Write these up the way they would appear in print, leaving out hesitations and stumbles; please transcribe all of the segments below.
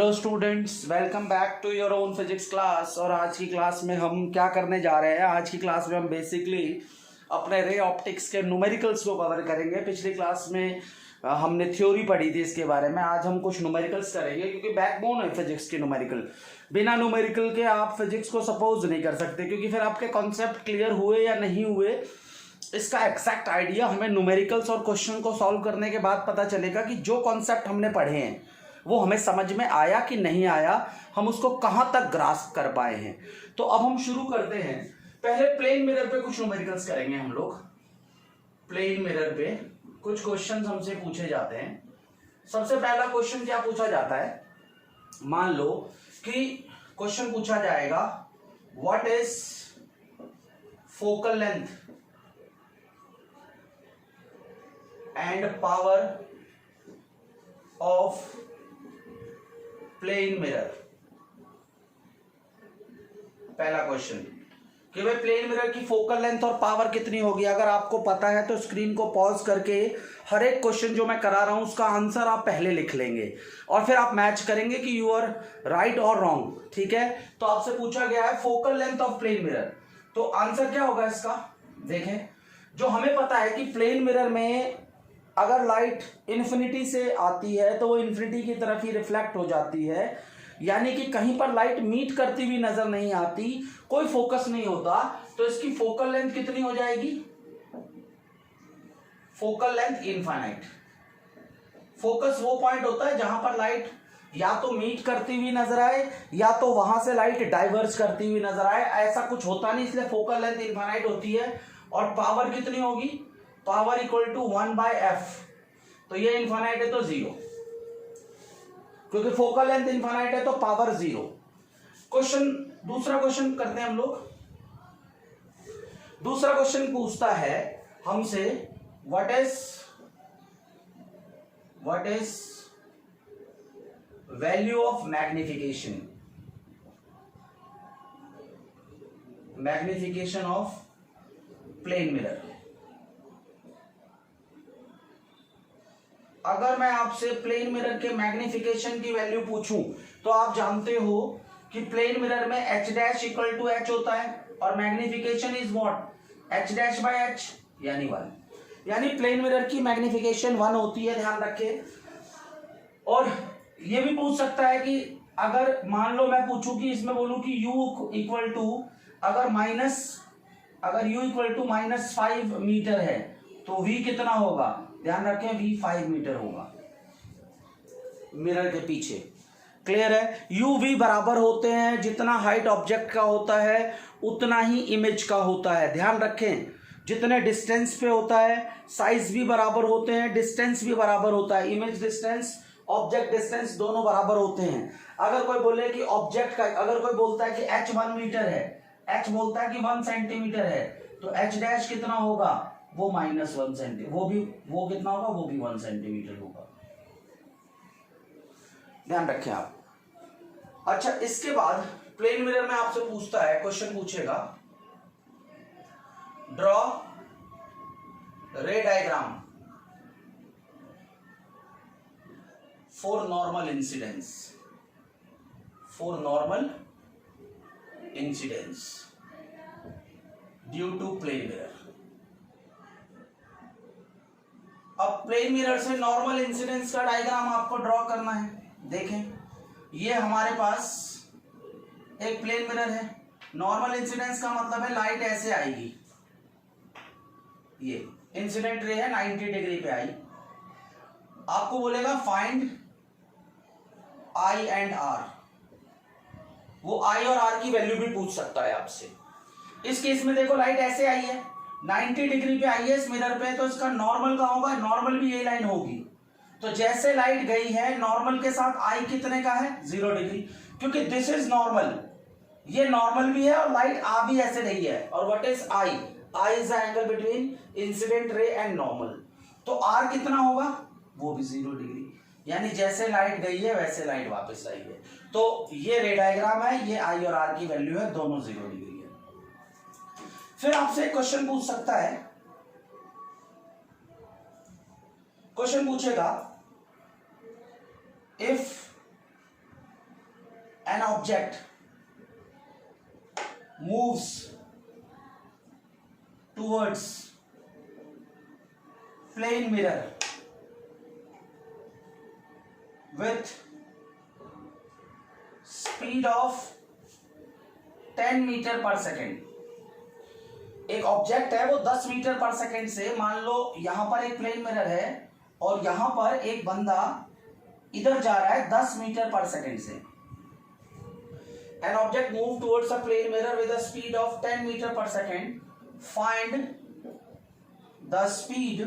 Hello students, welcome back to your own physics class. और आज की क्लास में हम क्या करने जा रहे हैं? आज की क्लास में हम बेसिकली अपने रे ऑप्टिक्स के न्यूमेरिकल्स को कवर करेंगे। पिछली क्लास में हमने थ्योरी पढ़ी थी इसके बारे में। आज हम कुछ न्यूमेरिकल्स करेंगे क्योंकि बैकबोन है फिजिक्स की न्यूमेरिकल। बिना न्यूमेरिकल के आप फिजिक्स को सपोज नहीं कर सकते, क्योंकि फिर आपके कॉन्सेप्ट क्लियर हुए या नहीं हुए इसका एग्जैक्ट आइडिया हमें न्यूमेरिकल्स और क्वेश्चन को सॉल्व करने के बाद पता चलेगा कि जो कॉन्सेप्ट हमने पढ़े हैं वो हमें समझ में आया कि नहीं आया, हम उसको कहाँ तक ग्रास्प कर पाए हैं। तो अब हम शुरू करते हैं। पहले प्लेन मिरर पे कुछ न्यूमेरिकल्स करेंगे हम लोग। प्लेन मिरर पे कुछ क्वेश्चंस हमसे पूछे जाते हैं। सबसे पहला क्वेश्चन क्या पूछा जाता है? मान लो कि क्वेश्चन पूछा जाएगा, what is focal length and power of plane mirror. पहला क्वेश्चन कि भाई प्लेन मिरर की फोकल लेंथ और पावर कितनी होगी। अगर आपको पता है तो स्क्रीन को पॉज करके हर एक क्वेश्चन जो मैं करा रहा हूं उसका आंसर आप पहले लिख लेंगे और फिर आप मैच करेंगे कि यू आर राइट और रॉन्ग। ठीक है, तो आपसे पूछा गया है focal length of plane mirror, तो आंसर क्या होगा इसका? देखें, जो हमें पता है कि प्लेन मिरर में अगर लाइट इन्फिनिटी से आती है तो वो इन्फिनिटी की तरफ ही रिफ्लेक्ट हो जाती है, यानी कि कहीं पर लाइट मीट करती हुई नजर नहीं आती, कोई फोकस नहीं होता। तो इसकी फोकल लेंथ कितनी हो जाएगी? Focal length infinite. फोकस वो पॉइंट होता है जहां पर लाइट या तो मीट करती हुई नजर आए या तो वहां से लाइट डाइवर्ज करती हुई नजर आए। ऐसा कुछ होता नहीं, इसलिए फोकल लेंथ इनफाइनाइट होती है। और पावर कितनी होगी? Power equal to 1/f। तो ये इनफाइनाइट है तो 0, क्योंकि फोकल लेंथ इनफाइनाइट है तो पावर 0। दूसरा क्वेश्चन करते हैं हम लोग। दूसरा क्वेश्चन पूछता है हमसे, what is value of magnification of plane mirror. अगर मैं आपसे प्लेन मिरर के मैग्निफिकेशन की वैल्यू पूछूं तो आप जानते हो कि प्लेन मिरर में h dash equal to h होता है और magnification is what? h dash by h यानी 1। यानी प्लेन मिरर की मैग्निफिकेशन 1 होती है, ध्यान रखें। और ये भी पूछ सकता है कि अगर मान लो मैं पूछूं कि इसमें बोलूं कि u इक्वल टू अगर u इक्वल टू -5 मीटर है तो v कितना होगा? ध्यान रखें, v 5 मीटर होगा मिरर के पीछे। क्लियर है? u v बराबर होते हैं, जितना हाइट ऑब्जेक्ट का होता है उतना ही इमेज का होता है। ध्यान रखें, जितने डिस्टेंस पे होता है साइज भी बराबर होते हैं, डिस्टेंस भी बराबर होता है। इमेज डिस्टेंस, ऑब्जेक्ट डिस्टेंस दोनों बराबर होते हैं। अगर कोई बोले कि ऑब्जेक्ट का, अगर कोई बोलता है कि h 1 मीटर है, h बोलता है कि 1 सेंटीमीटर है, तो h डैश कितना होगा? वो -1 सेंटीमीटर, वो कितना होगा? वो भी 1 सेंटीमीटर होगा। ध्यान रखें आप। अच्छा, इसके बाद प्लेन मिरर में आपसे पूछता है, क्वेश्चन पूछेगा, draw ray diagram for normal incidence due to plane mirror. अब प्लेन मिरर से नॉर्मल इंसिडेंस का डायग्राम आपको ड्रॉ करना है। देखें, ये हमारे पास एक प्लेन मिरर है। नॉर्मल इंसिडेंस का मतलब है लाइट ऐसे आएगी, ये इंसिडेंट रे है 90 डिग्री पे आई। आपको बोलेगा फाइंड I एंड R। वो I और R की वैल्यू भी पूछ सकता है आपसे। इस केस में देखो, लाइट ऐसे आई है, 90 डिग्री पे आई है इस मिरर पे, तो इसका नॉर्मल का होगा, नॉर्मल भी ये लाइन होगी। तो जैसे लाइट गई है नॉर्मल के साथ आई कितने का है? 0 डिग्री, क्योंकि दिस इज नॉर्मल, ये नॉर्मल भी है और लाइट आ भी ऐसे रही है। और what is I? I is the angle between incident ray and normal. तो आर कितना होगा? वो भी 0 डिग्री। यानी जैसे लाइट गई है वैसे लाइट वापस आई है। तो ये रे डायग्राम है, ये आई और आर की वैल्यू है, दोनों 0 डिग्री है। फिर आपसे एक क्वेश्चन पूछ सकता है, क्वेश्चन पूछेगा if object moves towards plane mirror with speed of 10 metre per second, एक ऑब्जेक्ट है वो 10 मीटर पर सेकेंड से, मान लो यहां पर एक प्लेन मिरर है और यहां पर एक बंदा इधर जा रहा है 10 मीटर पर सेकेंड से. An object move towards a plane mirror with a speed of 10 meter per second. Find the speed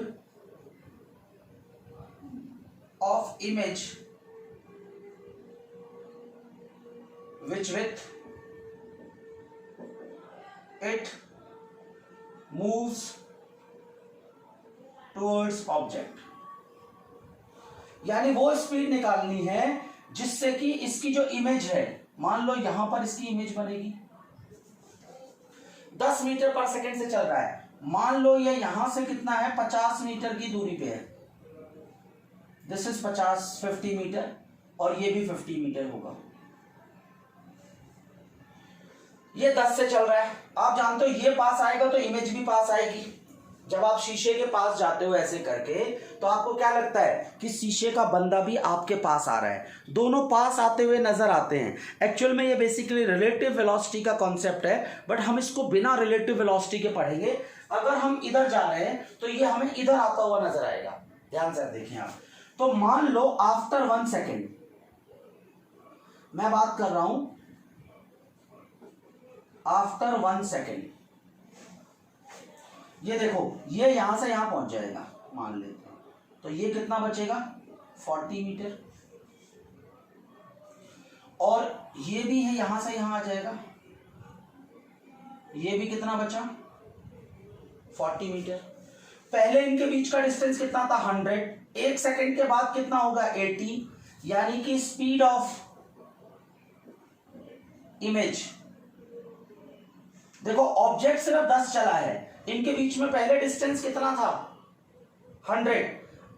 of image which with it moves towards object. यानी वो स्पीड निकालनी है जिससे कि इसकी जो इमेज है, मान लो यहां पर इसकी इमेज बनेगी 10 मीटर पर सेकेंड से चल रहा है, मान लो ये यहां से कितना है 50 मीटर की दूरी पे है, दिस इज 50 मीटर और ये भी 50 मीटर होगा. ये 10 से चल रहा है, आप जानते हो ये पास आएगा तो इमेज भी पास आएगी. जब आप शीशे के पास जाते हो ऐसे करके तो आपको क्या लगता है कि शीशे का बंदा भी आपके पास आ रहा है, दोनों पास आते हुए नजर आते हैं. एक्चुअल में ये बेसिकली रिलेटिव वेलोसिटी का कॉन्सेप्ट है, बट हम इसको बिना रिलेटिव वेलोसिटी के पढ़ेंगे. अगर हम इधर जा रहे हैं तो ये हमें इधर आता हुआ नजर आएगा. ध्यान से देखें आप. तो मान लो आफ्टर 1 सेकेंड, मैं बात कर रहा हूं आफ्टर 1 सेकेंड, ये देखो ये यहां से यहां पहुंच जाएगा मान लेते हैं, तो ये कितना बचेगा 40 मीटर, और ये भी है यहां से यहां आ जाएगा, ये भी कितना बचा 40 मीटर. पहले इनके बीच का डिस्टेंस कितना था 100, 1 सेकेंड के बाद कितना होगा 80, यानी कि स्पीड ऑफ इमेज, देखो ऑब्जेक्ट सिर्फ 10 चला है, इनके बीच में पहले डिस्टेंस कितना था 100,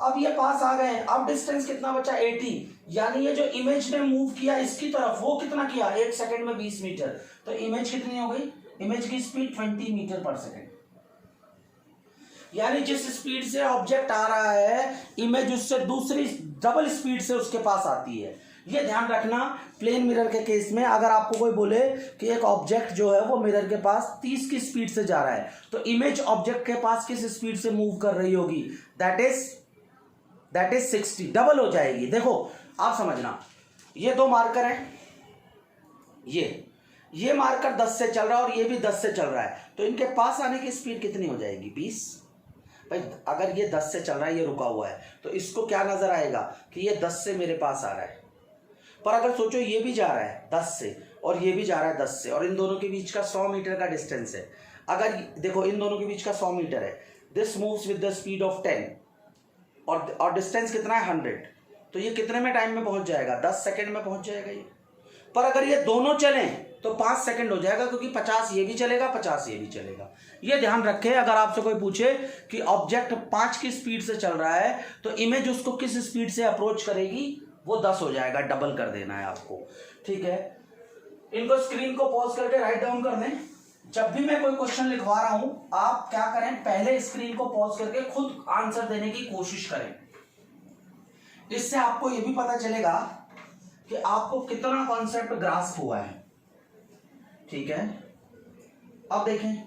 अब ये पास आ गए, अब डिस्टेंस कितना बचा 80, यानी ये जो इमेज ने मूव किया इसकी तरफ वो कितना किया 1 सेकंड में 20 मीटर, तो इमेज कितनी हो गई, इमेज की स्पीड 20 मीटर पर सेकंड. यानी जिस स्पीड से ऑब्जेक्ट आ रहा है इमेज उससे दूसरी डबल स्पीड से उसके पास आती है. ये ध्यान रखना प्लेन मिरर के केस में. अगर आपको कोई बोले कि एक ऑब्जेक्ट जो है वो मिरर के पास 30 की स्पीड से जा रहा है तो इमेज ऑब्जेक्ट के पास किस स्पीड से मूव कर रही होगी, दैट इज 60, डबल हो जाएगी. देखो आप समझना, ये दो मार्कर हैं, ये मार्कर 10 से चल रहा है और ये भी 10 से चल रहा है, तो इनके पास आने की स्पीड कितनी हो जाएगी 20. भाई अगर ये 10 से चल रहा है, ये रुका हुआ है, तो इसको क्या नजर आएगा कि ये 10 से मेरे पास आ रहा है. पर अगर सोचो ये भी जा रहा है 10 से और ये भी जा रहा है 10 से और इन दोनों के बीच का 100 मीटर का डिस्टेंस है, अगर देखो इन दोनों के बीच का 100 मीटर है, this moves with the speed of 10 और डिस्टेंस कितना है 100, तो ये कितने में टाइम में पहुंच जाएगा 10 सेकेंड में पहुंच जाएगा ये. पर अगर ये दोनों चलें तो 5 सेकंड हो जाएगा, क्योंकि 50 ये भी चलेगा 50 ये भी चलेगा. ये ध्यान रखें, अगर आपसे कोई पूछे कि ऑब्जेक्ट 5 की स्पीड से चल रहा है तो इमेज उसको किस स्पीड से अप्रोच करेगी, वो 10 हो जाएगा, डबल कर देना है आपको. ठीक है, इनको स्क्रीन को पॉज करके राइट डाउन कर दें. जब भी मैं कोई क्वेश्चन लिखवा रहा हूं आप क्या करें, पहले स्क्रीन को पॉज करके खुद आंसर देने की कोशिश करें. इससे आपको यह भी पता चलेगा कि आपको कितना कॉन्सेप्ट ग्रास्प हुआ है. ठीक है, अब देखें,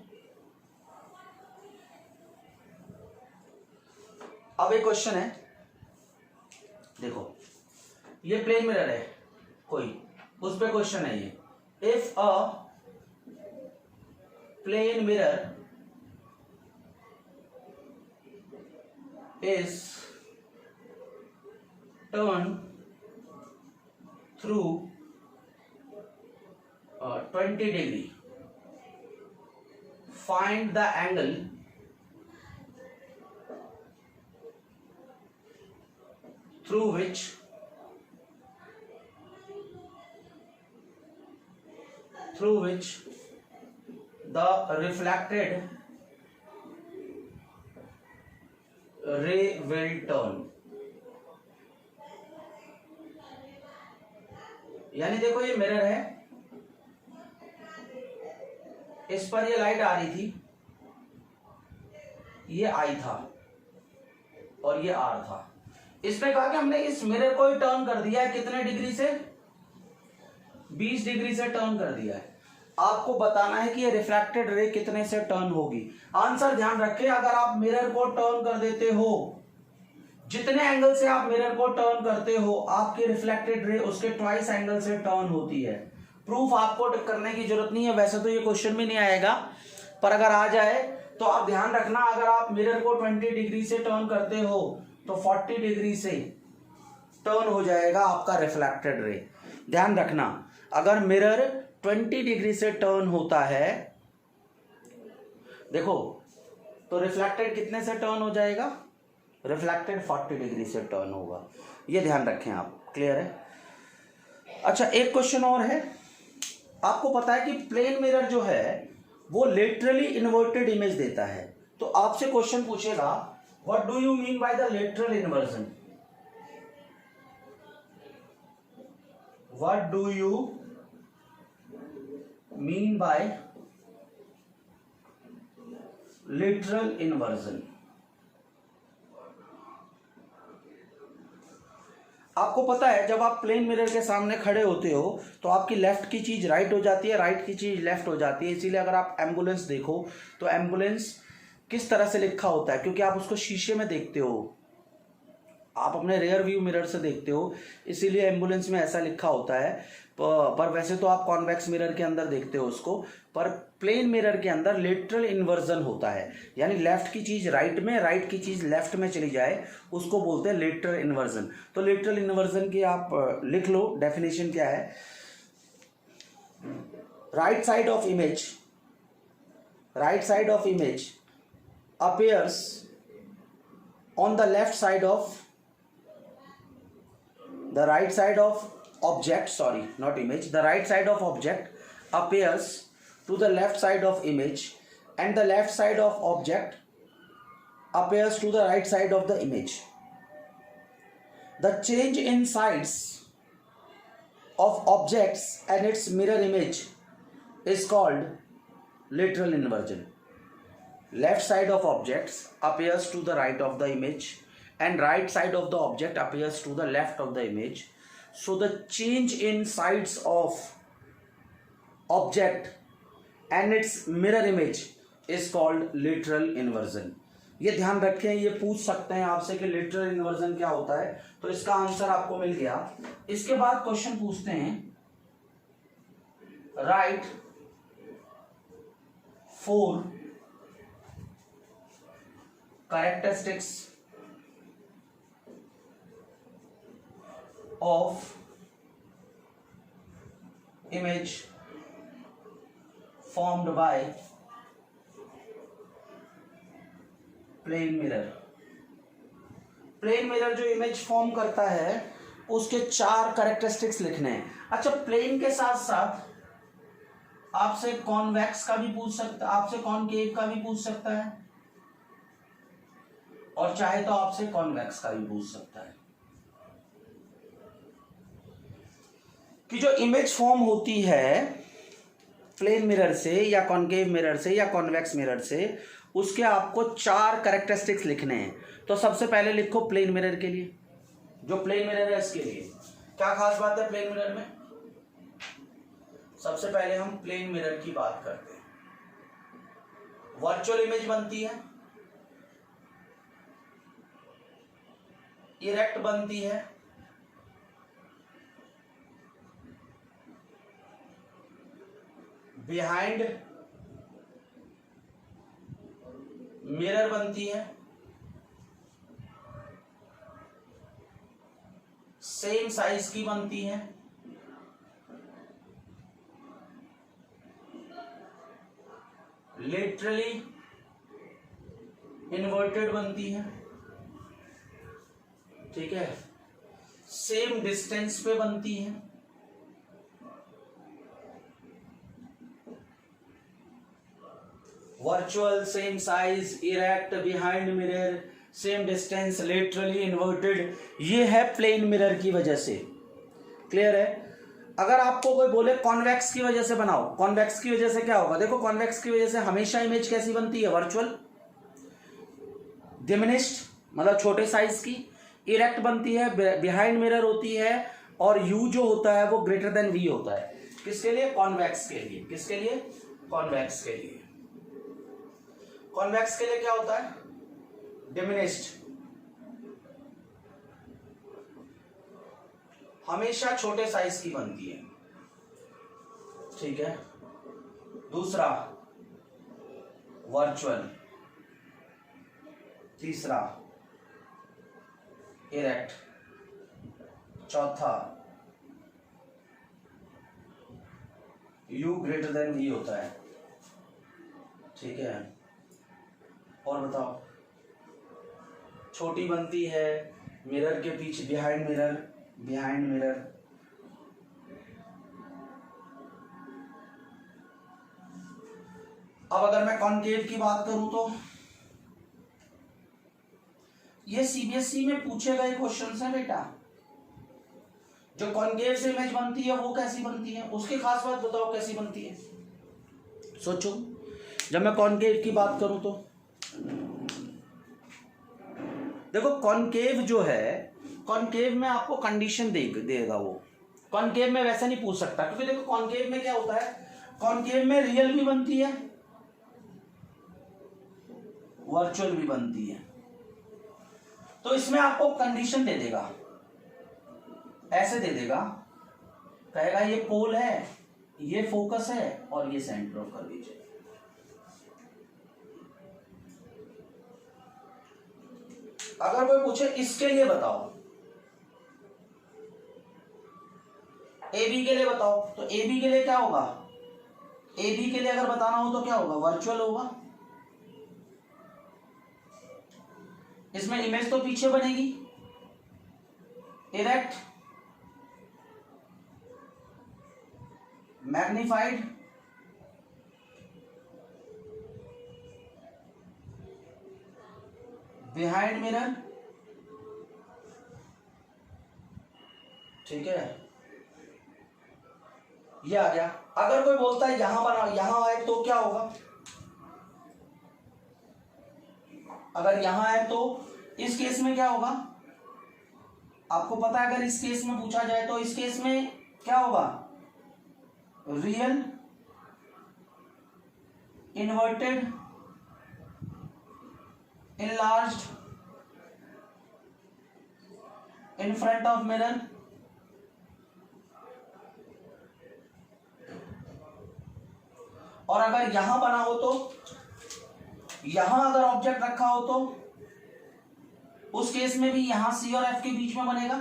अब एक क्वेश्चन है, देखो ये प्लेन मिरर है कोई, उस पे क्वेश्चन है ये, if a plane mirror is turn through 20 degree, find the angle through which the reflected ray will turn. यानी देखो ये मिरर है इस पर ये लाइट आ रही थी, ये आई था और ये आर था। इसने कहा कि हमने इस मिरर को ही टर्न कर दिया है, कितने डिग्री से, 20 डिग्री से टर्न कर दिया है। आपको बताना है कि ये रिफ्रैक्टेड रे कितने से टर्न होगी। आंसर ध्यान रखें, अगर आप मिरर को टर्न कर देते हो, जितने एंगल से आप मिरर को टर्न करते हो, आपकी रिफ्लेक्टेड रे उसके ट्वाइस एंगल से टर्न होती है। प्रूफ आपको करने की जरूरत नहीं है, वैसे तो ये क्वेश्चन भी नहीं आएगा, पर अगर आ जाए तो आप ध्यान रखना, अगर आप मिरर को 20 डिग्री से टर्न करते हो तो 40 डिग्री से टर्न हो जाएगा आपका रिफ्लेक्टेड रे। ध्यान रखना, अगर मिरर 20 डिग्री से टर्न होता है, देखो, तो रिफ्लेक्टेड कितने से टर्न हो जाएगा, रिफ्लेक्टेड 40 डिग्री से टर्न होगा। ये ध्यान रखें आप, क्लियर है। अच्छा, एक क्वेश्चन और है। आपको पता है कि प्लेन मिरर जो है वो लेटरली इन्वर्टेड इमेज देता है, तो आपसे क्वेश्चन पूछेगा what do you mean by the lateral inversion, what do you mean by lateral inversion. आपको पता है जब आप प्लेन मिरर के सामने खड़े होते हो तो आपकी लेफ्ट की चीज राइट हो जाती है, राइट की चीज लेफ्ट हो जाती है। इसीलिए अगर आप एम्बुलेंस देखो तो एम्बुलेंस किस तरह से लिखा होता है, क्योंकि आप उसको शीशे में देखते हो, आप अपने रेयर व्यू मिरर से देखते हो, इसीलिए एम्बुलेंस में ऐसा लिखा होता है। पर वैसे तो आप कॉन्वेक्स मिरर के अंदर देखते हो उसको, पर प्लेन मिरर के अंदर लेटरल इन्वर्जन होता है, यानी लेफ्ट की चीज राइट में, राइट की चीज लेफ्ट में चली जाए, उसको बोलते हैं लेटरल इन्वर्जन। तो लेटरल इन्वर्जन की आप लिख लो, डेफिनेशन क्या है। Right side of image, right side of image appears on the left side of the right side of object, sorry, not image, the right side of object appears to the left side of image and the left side of object appears to the right side of the image. The change in sides of objects and its mirror image is called lateral inversion. Left side of objects appears to the right of the image and right side of the object appears to the left of the image. So the change in sides of object and its mirror image is called lateral inversion. ये ध्यान रखें, ये पूछ सकते हैं आपसे कि lateral inversion क्या होता है, तो इसका आंसर आपको मिल गया। इसके बाद क्वेश्चन पूछते हैं, write 4 characteristics of image formed by plane mirror. Plane mirror जो इमेज फॉर्म करता है उसके 4 कैरेक्टरिस्टिक्स लिखने हैं। अच्छा, प्लेन के साथ साथ आपसे कॉन्वेक्स का भी पूछ सकता है, आपसे कॉनकेव का भी पूछ सकता है, और चाहे तो आपसे कॉन्वेक्स का भी पूछ सकता है कि जो इमेज फॉर्म होती है प्लेन मिरर से या कॉनकेव मिरर से या कॉन्वेक्स मिरर से, उसके आपको 4 कैरेक्टरिस्टिक्स लिखने हैं। तो सबसे पहले लिखो प्लेन मिरर के लिए, जो प्लेन मिरर है इसके लिए क्या खास बात है प्लेन मिरर में। सबसे पहले हम प्लेन मिरर की बात करते हैं। वर्चुअल इमेज बनती है, इरेक्ट बनती है, बिहाइंड मिरर बनती है, सेम साइज की बनती है, लेटरली इन्वर्टेड बनती है, ठीक है, सेम डिस्टेंस पे बनती है, virtual, same size, erect, behind mirror, same distance, laterally inverted, ये है प्लेन मिरर की वजह से। क्लियर है। अगर आपको कोई बोले कॉन्वेक्स की वजह से बनाओ, कॉन्वेक्स की वजह से क्या होगा? देखो कॉन्वेक्स की वजह से हमेशा इमेज कैसी बनती है? वर्चुअल, डिमिनिश्ड मतलब छोटे साइज की, इरेक्ट बनती है, बिहाइंड मिरर होती है, और यू जो होता है वो ग्रेटर देन वी होता है। किसके लिए? कॉन्वेक्स के लिए। किसके लिए? कॉन्वेक्स के लिए। कॉन्वेक्स के लिए क्या होता है? डिमिनिश्ड, हमेशा छोटे साइज की बनती है, ठीक है। दूसरा वर्चुअल, तीसरा इरेक्ट, चौथा यू ग्रेटर देन वी होता है, ठीक है। और बताओ, छोटी बनती है मिरर के पीछे, बिहाइंड मिरर, बिहाइंड मिरर। अब अगर मैं कॉनकेव की बात करूं तो ये सीबीएसई में पूछे गए क्वेश्चंस हैं बेटा। जो कॉनकेव से इमेज बनती है वो कैसी बनती है, उसकी खास बात बताओ कैसी बनती है। सोचो, जब मैं कॉनकेव की बात करूं तो देखो कॉनकेव जो है, कॉनकेव में आपको कंडीशन देगा वो। कॉनकेव में वैसे नहीं पूछ सकता, क्योंकि देखो कॉनकेव में क्या होता है, कॉनकेव में रियल भी बनती है, वर्चुअल भी बनती है। तो इसमें आपको कंडीशन दे देगा, ऐसे दे देगा, कहेगा ये पोल है, ये फोकस है, और ये सेंटर ऑफ कर्वेचर। अगर कोई पूछे इसके लिए बताओ, ए बी के लिए बताओ, तो ए बी के लिए क्या होगा? ए बी के लिए अगर बताना हो तो क्या होगा? वर्चुअल होगा। इसमें इमेज तो पीछे बनेगी, इरेक्ट, मैग्नीफाइड, बिहाइंड मिरर, ठीक है। ये आ गया। अगर कोई बोलता है यहां बनाओ, यहां आए तो क्या होगा? अगर यहां है तो इस केस में क्या होगा? आपको पता है, अगर इस केस में पूछा जाए तो इस केस में क्या होगा? Real, inverted, enlarged, in front of mirror, और अगर यहां बना हो तो, यहां अगर ऑब्जेक्ट रखा हो तो उस केस में भी यहां सी और एफ के बीच में बनेगा,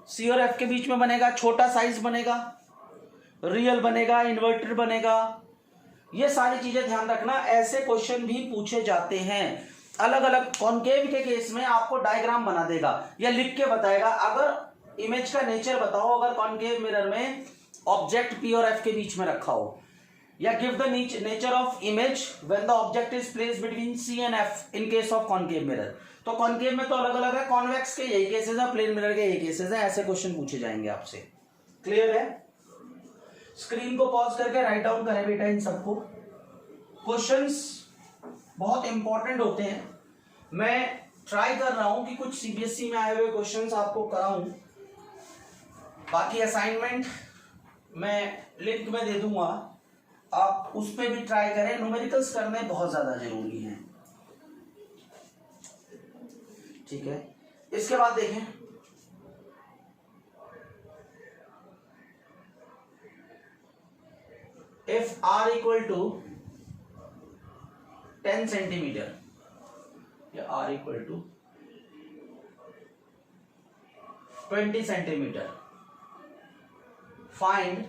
सी और एफ के बीच में बनेगा, छोटा साइज बनेगा, रियल बनेगा, इन्वर्टेड बनेगा। ये सारी चीजें ध्यान रखना, ऐसे क्वेश्चन भी पूछे जाते हैं। अलग अलग कॉनकेव के केस में आपको डायग्राम बना देगा या लिख के बताएगा। अगर इमेज का नेचर बताओ, अगर कॉनकेव मिरर में ऑब्जेक्ट पी और एफ के बीच में रखा हो, या give the nature of image when the object is placed between C and F in case of concave mirror. तो कॉनकेव में तो अलग अलग है, कॉन्वेक्स के यही केसेस है, प्लेन मिरर के यही केसेस है। ऐसे क्वेश्चन पूछे जाएंगे आपसे। क्लियर है? स्क्रीन को पॉज करके राइट डाउन करें बेटा इन सबको। क्वेश्चंस बहुत इंपॉर्टेंट होते हैं। मैं ट्राई कर रहा हूं कि कुछ सीबीएसई में आए हुए क्वेश्चंस आपको कराऊं। बाकी असाइनमेंट मैं लिंक में दे दूंगा, आप उस पर भी ट्राई करें। न्यूमेरिकल्स करने बहुत ज्यादा जरूरी हैं, ठीक है। इसके बाद देखें, if r equal to 10 centimetre, या r equal to 20 centimetre, find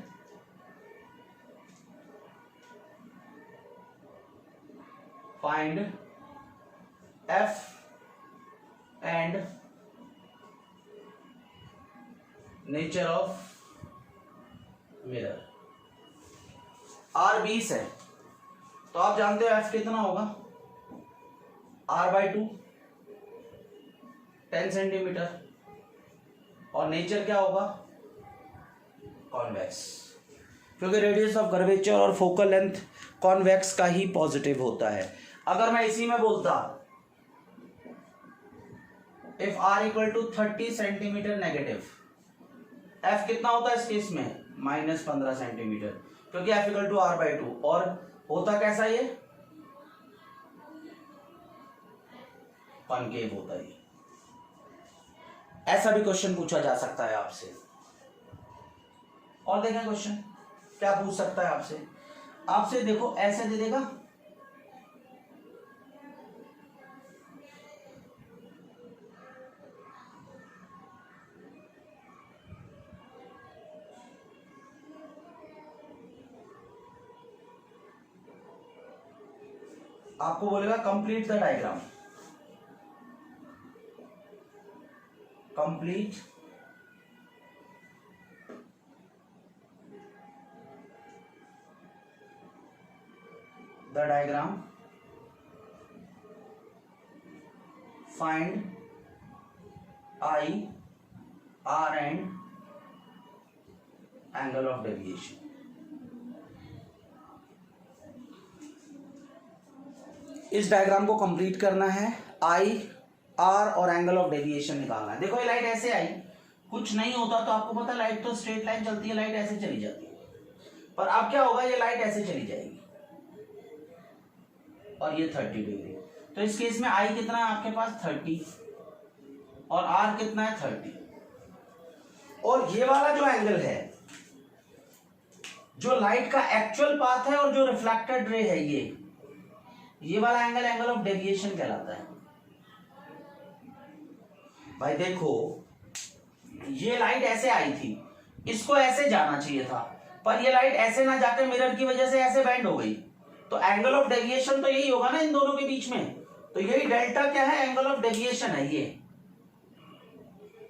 f and nature of mirror। r 20 है तो आप जानते हो f कितना होगा? r/2, 10 सेंटीमीटर, और नेचर क्या होगा? कॉन्वेक्स, क्योंकि रेडियस ऑफ कर्वेचर और फोकल लेंथ कॉन्वेक्स का ही पॉजिटिव होता है। अगर मैं इसी में बोलता if r equal to 30 centimetre negative, f कितना होता है इस केस में -15 सेंटीमीटर, क्योंकि f इक्वल टू r/2, और होता कैसा ये कॉनकेव होता है। ऐसा भी क्वेश्चन पूछा जा सकता है आपसे। और देखें क्वेश्चन क्या पूछ सकता है आपसे देखो ऐसे दे देगा, आपको बोलेगा complete the diagram, complete the diagram, find I, R and angle of deviation। इस डायग्राम को कंप्लीट करना है, I, R और एंगल ऑफ डेविएशन निकालना है। देखो ये लाइट ऐसे आई, कुछ नहीं होता तो आपको पता लाइट तो स्ट्रेट लाइन चलती है, लाइट ऐसे चली जाती है, पर अब क्या होगा ये लाइट ऐसे चली जाएगी और ये 30 डिग्री। तो इस केस में I कितना है आपके पास 30 और R कितना है 30, और ये वाला जो एंगल है, जो लाइट का एक्चुअल पाथ है और जो रिफ्लेक्टेड रे है, ये वाला एंगल एंगल ऑफ डेविएशन कहलाता है। भाई देखो ये लाइट ऐसे आई थी, इसको ऐसे जाना चाहिए था, पर ये लाइट ऐसे ना जाकर मिरर की वजह से ऐसे बेंड हो गई, तो एंगल ऑफ डेविएशन तो यही होगा ना इन दोनों के बीच में। तो यही डेल्टा क्या है, एंगल ऑफ डेविएशन है। ये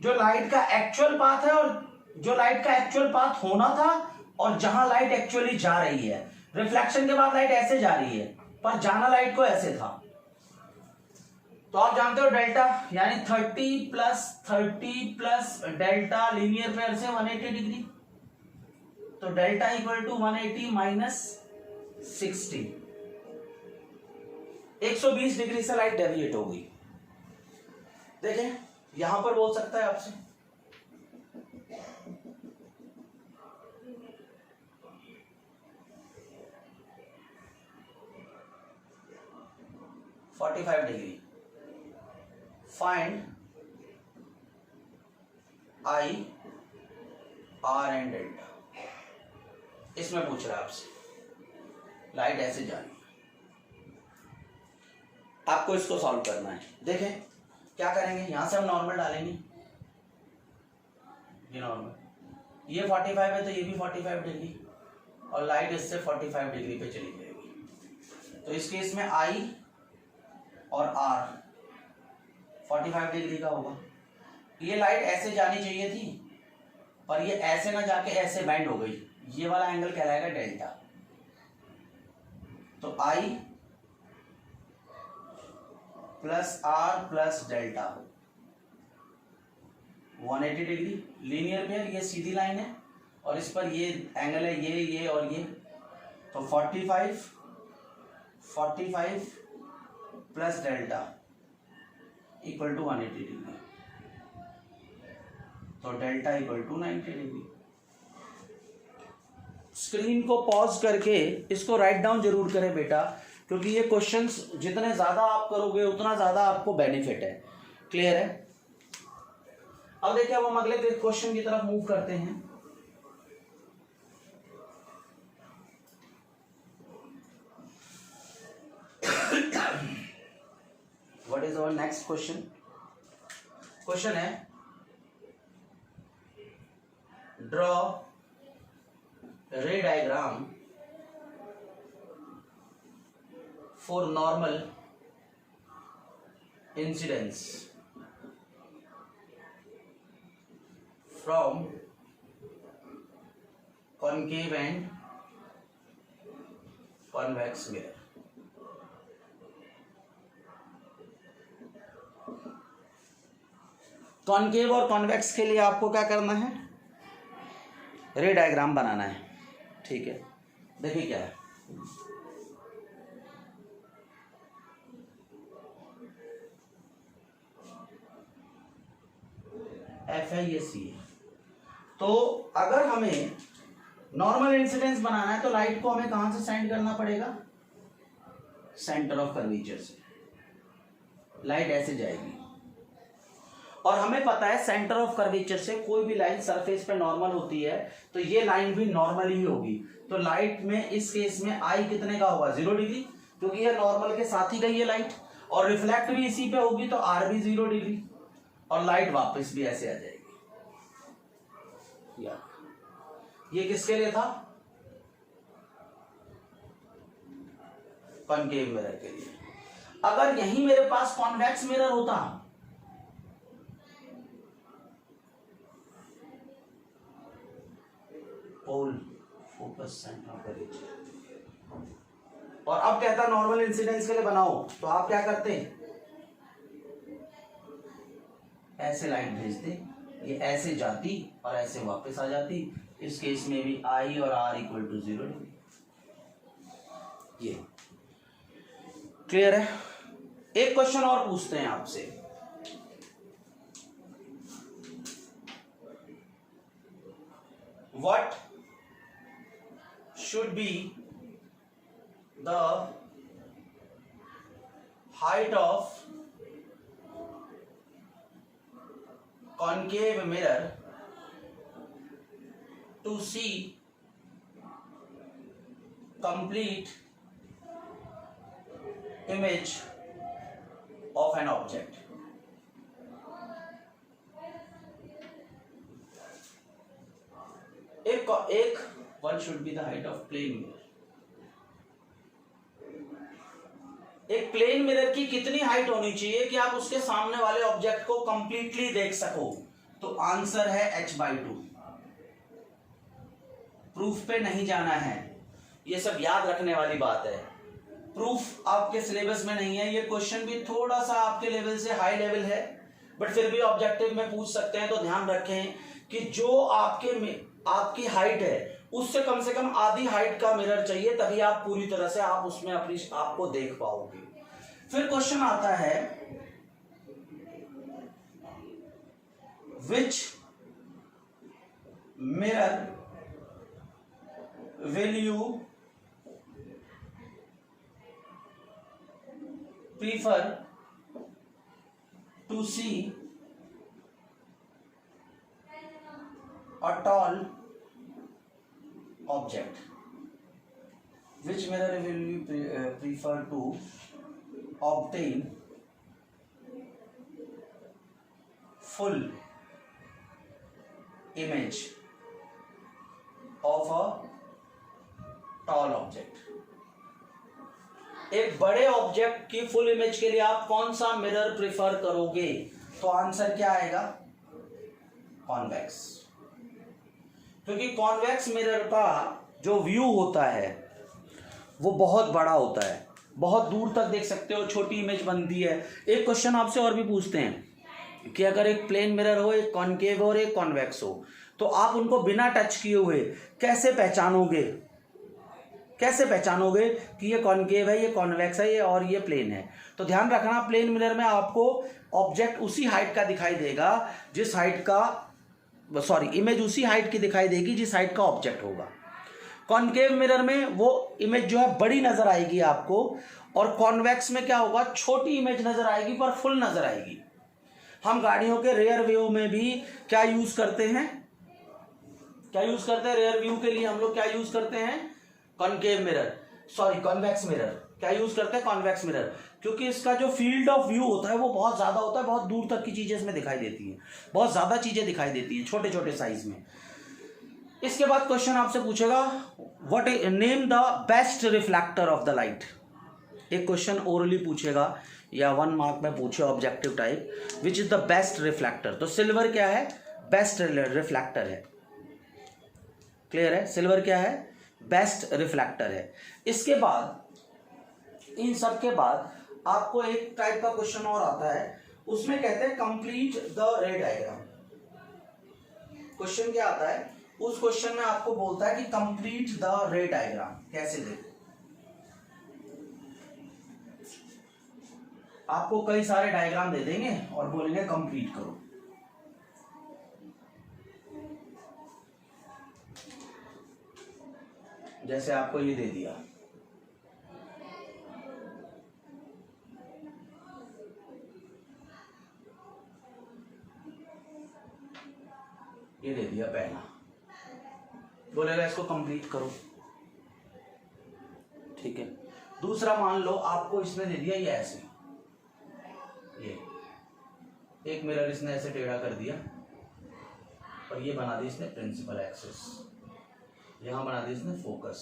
जो लाइट का एक्चुअल पाथ है और जो लाइट का एक्चुअल पाथ होना था और जहां लाइट एक्चुअली जा रही है। रिफ्लेक्शन के बाद लाइट ऐसे जा रही है पर जाना लाइट को ऐसे था। तो आप जानते हो डेल्टा यानी 30 प्लस डेल्टा लीनियर पेयर से 180 डिग्री, तो delta equal to 180 minus 60, 120 degree से लाइट डेविएट हो गई। देखें यहां पर बोल सकता है आपसे degree, find I, R and delta. इसमें पूछ रहा है आपसे लाइट ऐसे जानी, आपको इसको सॉल्व करना है। देखें क्या करेंगे, यहां से हम नॉर्मल डालेंगे, ये नॉर्मल, ये 45 है तो ये भी 45 डिग्री और लाइट इससे 45 डिग्री पे चली जाएगी। तो इस केस में I और R 45 डिग्री का होगा। ये लाइट ऐसे जानी चाहिए थी पर ये ऐसे ना जाके ऐसे बेंड हो गई, ये वाला एंगल कहलाएगा डेल्टा। तो I plus R plus delta 180 degree, linear pair, ये सीधी लाइन है और इस पर ये एंगल है ये और ये, तो 45 plus delta equal to 180 degree, तो delta equal to 90 degree. Screen को पॉज करके इसको राइट डाउन जरूर करें बेटा, क्योंकि ये क्वेश्चंस जितने ज़्यादा आप करोगे उतना ज़्यादा आपको बेनिफिट है। क्लियर है? अब देखिए अब हम अगले क्वेश्चन की तरफ मूव करते हैं। What is our next question? Question है draw ray diagram for normal incidence from concave and convex mirror। Concave और कॉन्वेक्स के लिए आपको क्या करना है, रे डायग्राम बनाना है, ठीक है। देखिए क्या है, एफ है ये सी है। तो अगर हमें नॉर्मल इंसिडेंस बनाना है तो लाइट को हमें कहां से सेंड करना पड़ेगा, सेंटर ऑफ कर्वेचर से। लाइट ऐसे जाएगी और हमें पता है सेंटर ऑफ कर्वेचर से कोई भी लाइन सरफेस पे नॉर्मल होती है तो ये लाइन भी नॉर्मल ही होगी। तो लाइट में इस केस में आई कितने का होगा, 0 डिग्री, क्योंकि ये नॉर्मल के साथ ही गई है लाइट, और रिफ्लेक्ट भी इसी पे होगी तो आर भी 0 डिग्री, और लाइट वापस भी ऐसे आ जाएगी। ये किसके लिए था, कॉनकेव मिरर के लिए। अगर यहीं मेरे पास कॉन्वेक्स मिरर होता, पोल फोकस सेंटर ऑफ कर्वेचर, और अब कहता नॉर्मल इंसिडेंस के लिए बनाओ, तो आप क्या करते, ऐसे लाइट भेजते, ये ऐसे जाती और ऐसे वापस आ जाती। इस केस में भी आई और आर इक्वल टू 0 डिग्री। ये क्लियर है। एक क्वेश्चन और पूछते हैं आपसे, what should be the height of concave mirror to see complete image of an object. एक what should be the height of plane mirror? एक प्लेन मिरर की कितनी हाइट होनी चाहिए कि आप उसके सामने वाले ऑब्जेक्ट को कंप्लीटली देख सको? तो आंसर है h/2। प्रूफ पे नहीं जाना है, ये सब याद रखने वाली बात है। प्रूफ आपके सिलेबस में नहीं है, ये क्वेश्चन भी थोड़ा सा आपके लेवल से हाई लेवल है, बट फिर भी ऑब्जेक्टिव में पूछ सकते हैं। तो ध्यान रखें कि जो आपकी हाइट है उससे कम से कम आधी हाइट का मिरर चाहिए, तभी आप पूरी तरह से आप उसमें अपनी आपको देख पाओगे। फिर क्वेश्चन आता है, which mirror will you prefer to see a tall object? Which mirror will you prefer to obtain full image of a tall object? एक बड़े ऑब्जेक्ट की फुल इमेज के लिए आप कौन सा मिरर प्रेफर करोगे? तो आंसर क्या आएगा, कॉन्वेक्स। क्योंकि कॉन्वेक्स मिरर का जो व्यू होता है वो बहुत बड़ा होता है, बहुत दूर तक देख सकते हो, छोटी इमेज बनती है। एक क्वेश्चन आपसे और भी पूछते हैं कि अगर एक प्लेन मिरर हो, एक कॉनकेव और एक कॉन्वेक्स हो, तो आप उनको बिना टच किए हुए कैसे पहचानोगे? कैसे पहचानोगे कि ये कॉनकेव है, ये कॉन्वेक्स है, ये और ये प्लेन है? तो ध्यान रखना, प्लेन मिरर में आपको ऑब्जेक्ट उसी हाइट का दिखाई देगा जिस हाइट का, सॉरी, इमेज उसी हाइट की दिखाई देगी जिस हाइट का ऑब्जेक्ट होगा। कॉनकेव मिरर में वो इमेज जो है बड़ी नजर आएगी आपको, और कॉन्वेक्स में क्या होगा, छोटी इमेज नजर आएगी पर फुल नजर आएगी। हम गाड़ियों के रेयर व्यू में भी क्या यूज करते हैं, क्या यूज करते हैं? रेयर व्यू के लिए हम लोग क्या यूज करते हैं, concave mirror, sorry convex mirror. क्या यूज करते हैं, कॉन्वेक्स मिरर, क्योंकि इसका जो फील्ड ऑफ व्यू होता है वो बहुत ज्यादा होता है, बहुत दूर तक की चीजें इसमें दिखाई देती हैं, बहुत ज्यादा चीजें दिखाई देती हैं छोटे छोटे साइज में। इसके बाद क्वेश्चन आपसे पूछेगा, what name the best reflector of the light. एक क्वेश्चन ओरली पूछेगा या 1 मार्क में पूछे objective type, which is the best reflector. तो सिल्वर क्या है, बेस्ट रिफ्लेक्टर है। क्लियर है, सिल्वर क्या है, बेस्ट रिफ्लेक्टर है। इसके बाद, इन सब के बाद आपको एक टाइप का क्वेश्चन और आता है, उसमें कहते हैं कंप्लीट द रे डायग्राम। क्वेश्चन क्या आता है, उस क्वेश्चन में आपको बोलता है कि कंप्लीट द रे डायग्राम। कैसे देखो, आपको कई सारे डायग्राम दे देंगे और बोलेंगे कंप्लीट करो। जैसे आपको ये दे दिया, ये दे दिया पहला, बोलेगा इसको कंप्लीट करो, ठीक है। दूसरा मान लो आपको इसने दे दिया ये ऐसे, ये एक मिरर इसने ऐसे टेढ़ा कर दिया और ये बना दी इसने प्रिंसिपल एक्सिस, यहाँ बना दिया इसने फोकस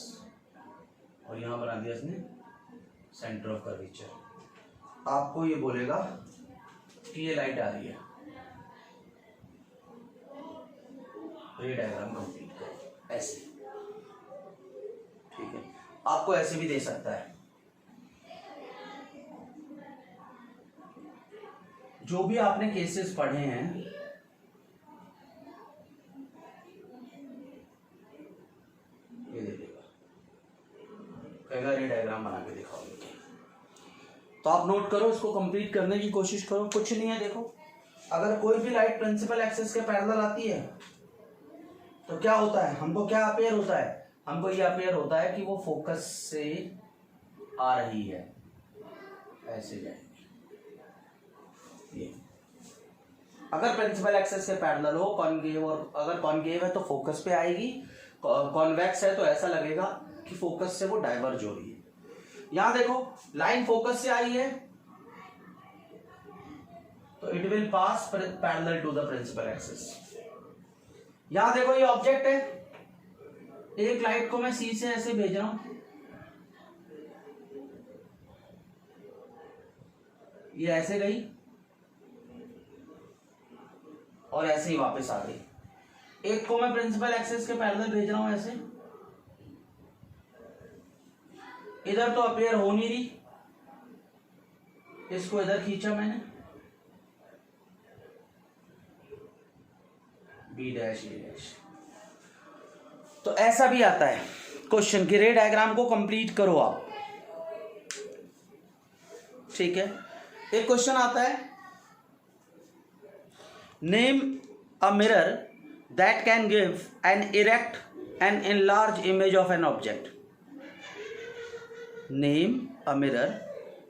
और यहाँ बना दिया इसने सेंटर ऑफ कर्वेचर। आपको ये बोलेगा कि ये लाइट आ रही है, रे डायग्राम कंप्लीट करो ऐसे, ठीक है। आपको ऐसे भी दे सकता है। जो भी आपने केसेस पढ़े हैं, ये दे देगा, कहेगा रे डायग्राम बना के दिखाओ। तो आप नोट करो, इसको कंप्लीट करने की कोशिश करो। कुछ नहीं है, देखो अगर कोई भी लाइट प्रिंसिपल एक्सिस के पैरेलल आती है तो क्या होता है, हमको क्या अपेयर होता है, हमको ये अपेयर होता है कि वो फोकस से आ रही है, ऐसे जाएगी ये। अगर प्रिंसिपल एक्सिस के पैरेलल हो कॉनकेव, और अगर कॉनकेव है तो फोकस पे आएगी, कॉन्वेक्स है तो ऐसा लगेगा कि फोकस से वो डाइवर्ज हो रही है। यहां देखो लाइन फोकस से आई है तो it will pass parallel to the principal axis. यहां देखो ये ऑब्जेक्ट है, एक लाइट को मैं सी से ऐसे भेज रहा हूं, ये ऐसे गई और ऐसे ही वापस आ गई। एक को मैं प्रिंसिपल एक्सिस के पैरेलल भेज रहा हूं ऐसे, इधर तो अपेयर हो नहीं रही, इसको इधर खींचा मैंने, बी डैश ए डैश। तो ऐसा भी आता है क्वेश्चन कि रे डायग्राम को कंप्लीट करो आप, ठीक है। एक क्वेश्चन आता है, name a mirror that can give an erect and enlarge image of an object. Name a mirror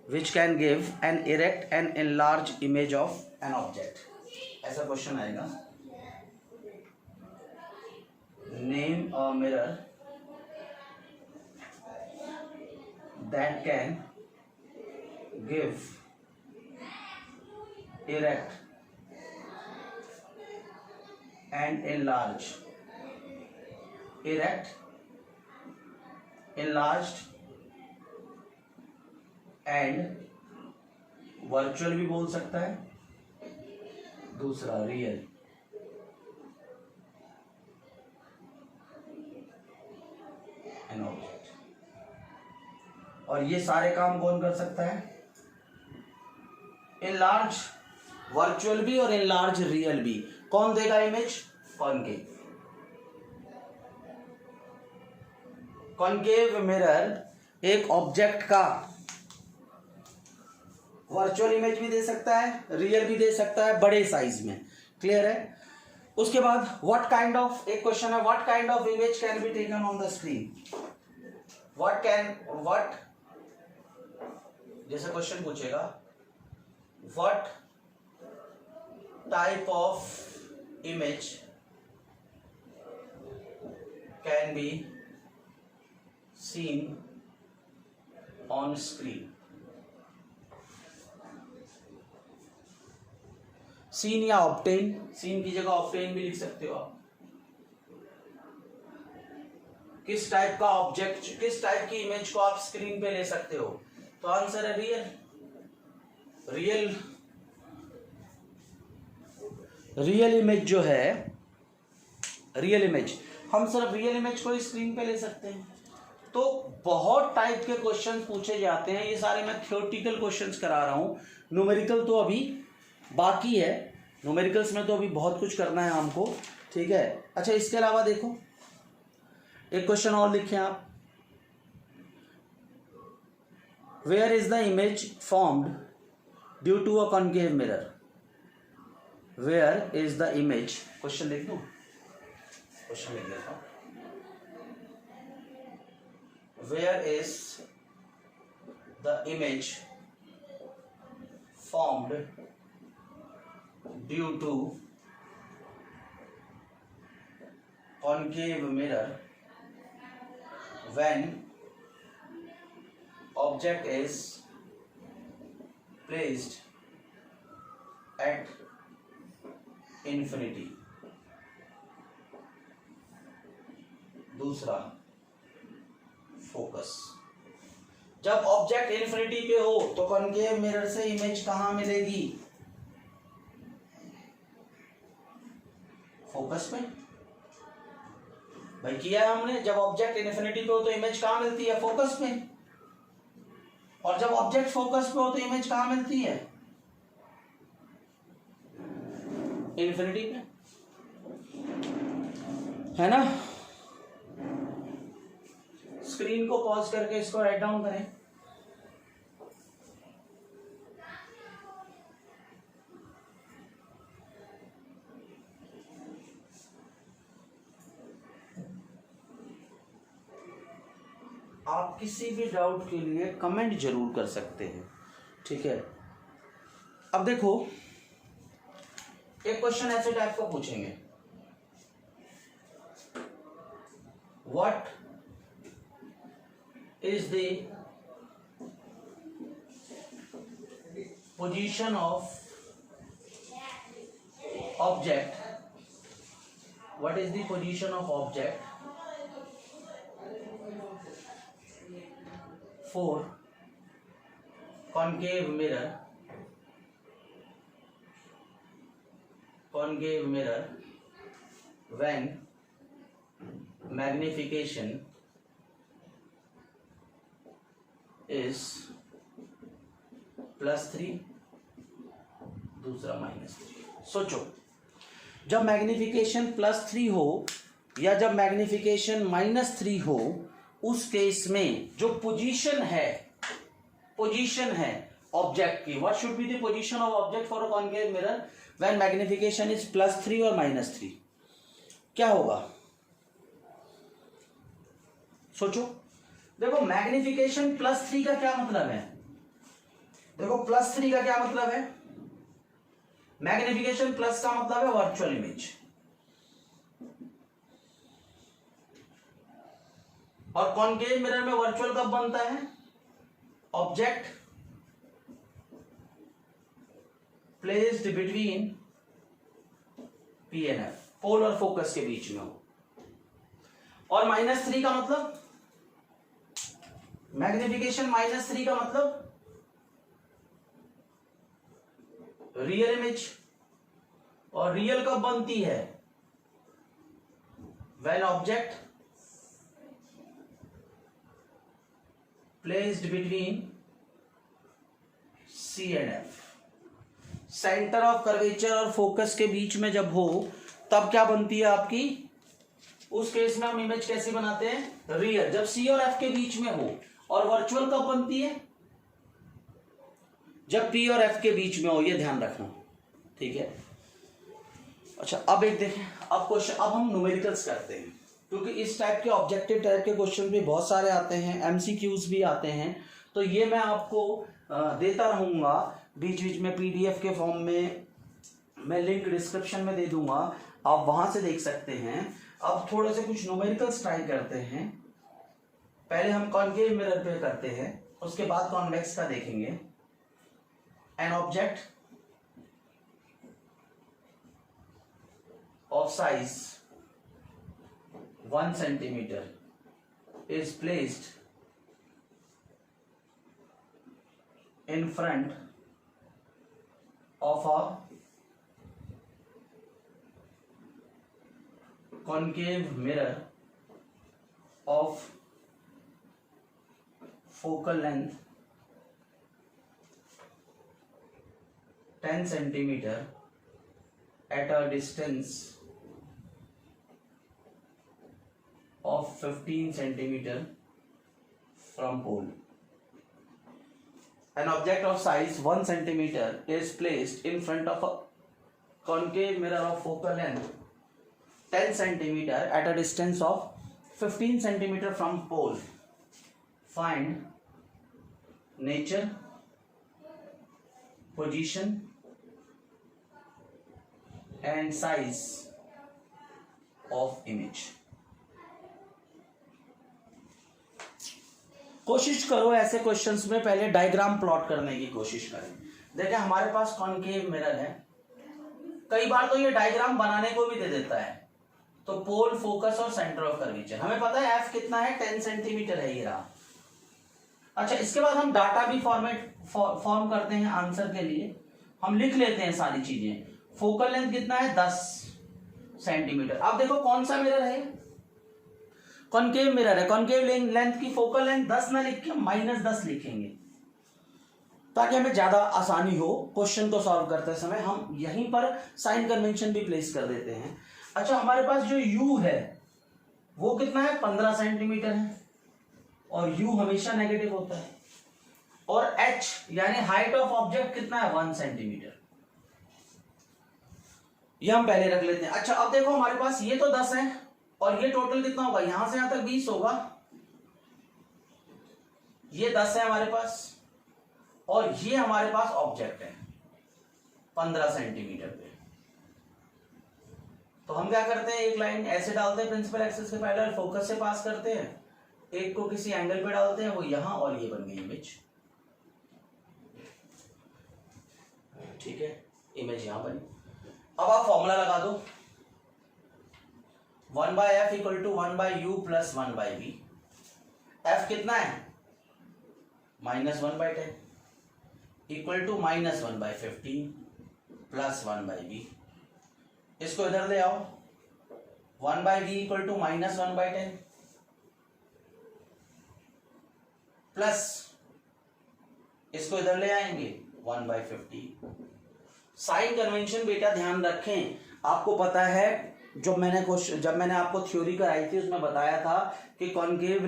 which can give an erect and enlarge image of an object. ऐसा question आएगा, name a mirror that can give erect and enlarge, erect, enlarged and virtual भी बोल सकता है, दूसरा real. An object. और ये सारे काम कौन कर सकता है, इनलार्ज वर्चुअल भी और इनलार्ज रियल भी। कौन देगा इमेज, कॉनकेव। कॉनकेव मिरर एक ऑब्जेक्ट का वर्चुअल इमेज भी दे सकता है, रियल भी दे सकता है, बड़े साइज में। क्लियर है। उसके बाद व्हाट काइंड ऑफ, एक क्वेश्चन है, what kind of image can be taken on the screen. What जैसे क्वेश्चन पूछेगा, what type of image can be seen on screen. Seen या ऑब्टेन, सीन की जगह ऑब्टेन भी लिख सकते हो आप। किस टाइप का ऑब्जेक्ट, किस टाइप की इमेज को आप स्क्रीन पे ले सकते हो, तो आंसर है रियल। रियल इमेज जो है, रियल इमेज, हम सिर्फ रियल इमेज को ही स्क्रीन पे ले सकते हैं। तो बहुत टाइप के क्वेश्चन पूछे जाते हैं, ये सारे मैं थ्योरेटिकल क्वेश्चंस करा रहा हूँ। न्यूमेरिकल तो अभी बाकी है, न्यूमेरिकल्स में तो अभी बहुत कुछ करना है हमको, ठीक है। अच्छा, इसके अलावा देखो एक क्वेश्चन और लिखें आप, where is the image formed due to a concave mirror, where is the image, question लिख दूं, क्वेश्चन लिख देता हूं, where is the image formed due to concave mirror when object is placed at infinity। दूसरा, focus, जब object infinity पे हो तो कॉन्केव मिरर से इमेज कहां मिलेगी? फोकस में। भाई किया है हमने, जब ऑब्जेक्ट इन्फिनिटी पे हो तो इमेज कहां मिलती है? फोकस में। और जब ऑब्जेक्ट फोकस पे हो तो इमेज कहां मिलती है? इन्फिनिटी पे, है ना। स्क्रीन को पॉज करके इसको राइट डाउन करें। आप किसी भी डाउट के लिए कमेंट जरूर कर सकते हैं, ठीक है। अब देखो एक क्वेश्चन ऐसे टाइप का पूछेंगे, what is the position of object, what is the position of object for concave mirror when magnification is +3, दूसरा -3। सोचो, जब मैग्निफिकेशन +3 हो या जब मैग्निफिकेशन -3 हो, उस केस में जो पोजीशन है ऑब्जेक्ट की, what should be the position of object for a concave mirror when magnification is +3 और -3, क्या होगा? सोचो। देखो मैग्निफिकेशन +3 का क्या मतलब है? देखो +3 का क्या मतलब है? मैग्निफिकेशन प्लस का मतलब है वर्चुअल इमेज, और कॉन्केव मिरर में वर्चुअल कब बनता है? Object placed between P and F, pole और फोकस के बीच में हो। और -3 का मतलब, मैग्निफिकेशन -3 का मतलब रियल इमेज, और रियल कब बनती है? When object placed between C and F, centre of curvature और फोकस के बीच में जब हो तब क्या बनती है आपकी? उस केस में हम इमेज कैसे बनाते हैं? रियल, जब सी और एफ के बीच में हो। और वर्चुअल कब बनती है? जब पी और एफ के बीच में हो, ये ध्यान रखना, ठीक है। अच्छा, अब एक देखें, अब क्वेश्चन, अब हम न्यूमेरिकल्स करते हैं, क्योंकि इस टाइप के ऑब्जेक्टिव टाइप के क्वेश्चन भी बहुत सारे आते हैं, एमसीक्यूज भी आते हैं, तो ये मैं आपको देता रहूँगा बीच बीच में पीडीएफ के फॉर्म में, मैं लिंक डिस्क्रिप्शन में दे दूंगा, आप वहाँ से देख सकते हैं। अब थोड़े से कुछ न्यूमेरिकल्स ट्राई करते हैं। पहले हम कॉन्केव मिरर पे करते हैं, उसके बाद कॉन्वेक्स का देखेंगे। An object of size 1 centimeter is placed in front of a concave mirror of focal length 10 centimeter at a distance of 15 centimeter from pole. An object of size 1 centimeter is placed in front of a concave mirror of focal length 10 centimeter at a distance of 15 centimeter from pole. Find nature, position and size of image. कोशिश करो ऐसे questions में पहले diagram plot करने की कोशिश करें। देखिए हमारे पास कॉनकेव मिरर है, कई बार तो ये डायग्राम बनाने को भी दे देता है। तो पोल, फोकस और सेंटर ऑफ कर्वेचर हमें पता है एफ कितना है, 10 सेंटीमीटर है ये रहा। अच्छा, इसके बाद हम डाटा भी फॉर्म करते हैं आंसर के लिए। हम लिख लेते हैं सारी चीजें। फोकल लेंथ कितना है, 10 सेंटीमीटर। अब देखो कौन सा मिरर है, कॉनकेव मिरर है। कॉनकेव लेंथ की फोकल लेंथ 10 ना लिख के -10 लिखेंगे ताकि हमें ज्यादा आसानी हो क्वेश्चन को सॉल्व करते समय। हम यहीं पर साइन कन्वेंशन भी प्लेस कर देते हैं। अच्छा, हमारे पास जो u है वो कितना है, 15 सेंटीमीटर है और u हमेशा नेगेटिव होता है। और h यानी हाइट ऑफ ऑब्जेक्ट कितना है, 1 सेंटीमीटर। ये हम पहले रख लेते हैं। अच्छा, अब देखो हमारे पास ये तो 10 है और ये टोटल कितना होगा, यहां से यहां तक 20 होगा। ये 10 है हमारे पास और ये हमारे पास ऑब्जेक्ट है 15 सेंटीमीटर पे। तो हम क्या करते हैं, एक लाइन ऐसे डालते हैं प्रिंसिपल एक्सिस के पैरेलल, फोकस से पास करते हैं, एक को किसी एंगल पे डालते हैं, वो यहां, और ये बन गई इमेज। ठीक है, इमेज यहां बनी। अब आप फॉर्मूला लगा दो, 1/f equal to 1/u plus 1/v। f कितना है, -1/10 इक्वल टू -1/15 प्लस 1/v। इसको इधर ले आओ, 1/v इक्वल टू -1/10 प्लस इसको इधर ले आएंगे 1/15। साइन कन्वेंशन बेटा ध्यान रखें, आपको पता है जब मैंने आपको थ्योरी कराई थी उसमें बताया था कि कॉनकेव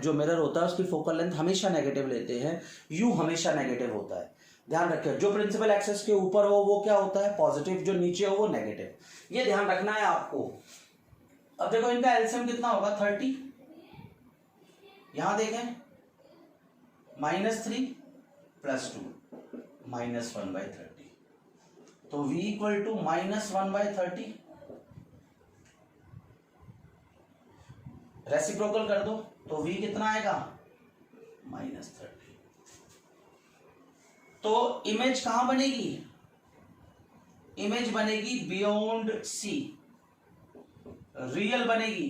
जो मिरर होता है उसकी फोकल लेंथ हमेशा नेगेटिव लेते हैं, u हमेशा नेगेटिव होता है। ध्यान रखें, जो प्रिंसिपल एक्सिस के ऊपर हो वो क्या होता है, पॉजिटिव, जो नीचे हो वो नेगेटिव। ये ध्यान रखना है आपको। अब देखो इनका एलसीएम कितना होगा, 30। यहां देखें, -3 प्लस 2 -1/30। तो v इक्वल टू -1/30। रेसिप्रोकल कर दो तो v कितना आएगा, -30। तो इमेज कहां बनेगी, इमेज बनेगी बियॉन्ड c, रियल बनेगी,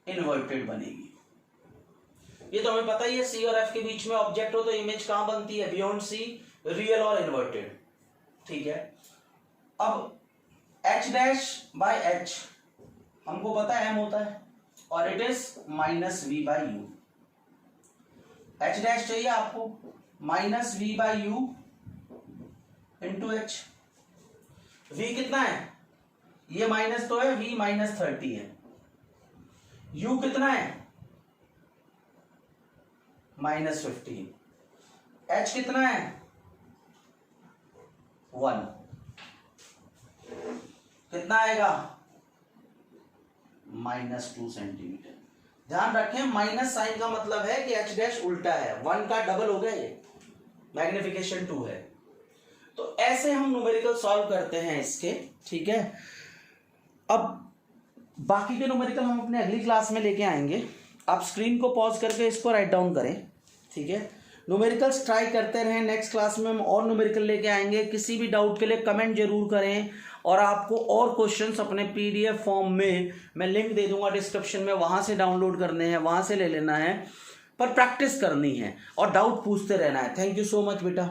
इन्वर्टेड बनेगी। ये तो हमें पता ही है, c और f के बीच में ऑब्जेक्ट हो तो इमेज कहां बनती है, बियॉन्ड c, रियल और इन्वर्टेड। ठीक है, अब h'/h हमको पता है m होता है और इट इज -v/u। h' चाहिए आपको, -v/u इंटू h। v कितना है, ये माइनस तो है, v -30 है। u कितना है, -15। h कितना है, 1। कितना आएगा, -2 सेंटीमीटर। ध्यान रखें, माइनस साइन का मतलब है कि h' उल्टा है, 1 का डबल हो गया, ये मैग्निफिकेशन 2 है। तो ऐसे हम न्यूमेरिकल सॉल्व करते हैं इसके। ठीक है, अब बाकी के न्यूमेरिकल हम अपने अगली क्लास में लेके आएंगे। आप स्क्रीन को पॉज करके इसको राइट डाउन करें। ठीक है, न्यूमेरिकल्स ट्राई करते रहें, नेक्स्ट क्लास में हम और न्यूमेरिकल लेके आएंगे। किसी भी डाउट के लिए कमेंट जरूर करें और आपको और क्वेश्चंस अपने पीडीएफ फॉर्म में मैं लिंक दे दूंगा डिस्क्रिप्शन में, वहां से डाउनलोड करने हैं, वहां से ले लेना है, पर प्रैक्टिस करनी है और डाउट पूछते रहना है। थैंक यू सो मच बेटा।